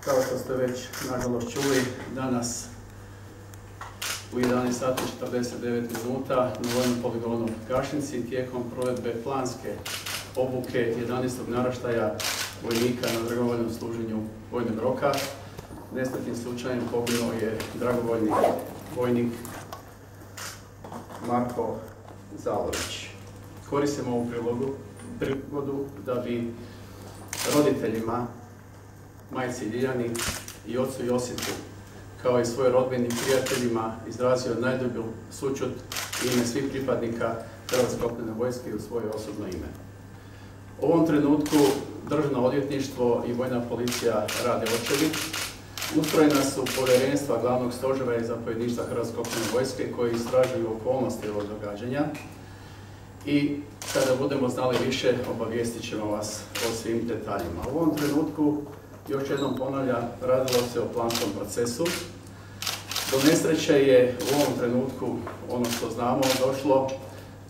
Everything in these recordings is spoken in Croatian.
Kao što ste već nažalost čuli, danas u 11:49 na vojnom poligonu Gašinci tijekom provedbe planske obuke 11. naraštaja vojnika na dragovoljnom služenju vojnog roka nesretnim slučajem poginuo je dragovoljni vojnik Marko Zalović. Koristim ovu prigodu da bi roditeljima, majci Ljiljani i ocu Josipu, kao i svojoj rodbini i prijateljima izrazio najdublju sućut u ime svih pripadnika Hrvatske kopnene vojske i u svoje osobno ime. U ovom trenutku Državno odvjetništvo i Vojna policija rade očevid. Ustrojena su povjerenstva Glavnog stožera i zapovjedništva Hrvatske kopnene vojske koji istražuju okolnosti ovog događanja i kada budemo znali više, obavijestit ćemo vas o svim detaljima. U ovom trenutku, još jednom ponavljam, radilo se o planskom procesu. Do nesreće je u ovom trenutku, ono što znamo, došlo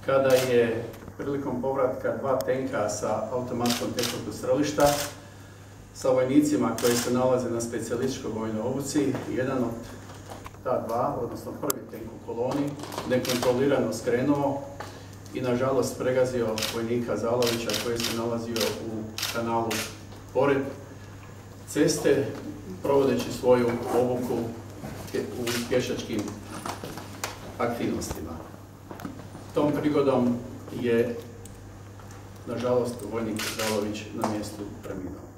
kada je prilikom povratka dva tenka sa automatskom tehnikom strelišta sa vojnicima koji se nalaze na specijalističkoj vojnoj obuci, jedan od ta dva, odnosno prvi tenk u koloni, nekontrolirano skrenuo i nažalost pregazio vojnika Zalovića koji se nalazio u kanalu pored ceste, provodeći svoju obuku u pješačkim aktivnostima. Tom prigodom je, nažalost, vojnik Zalović na mjestu preminuo.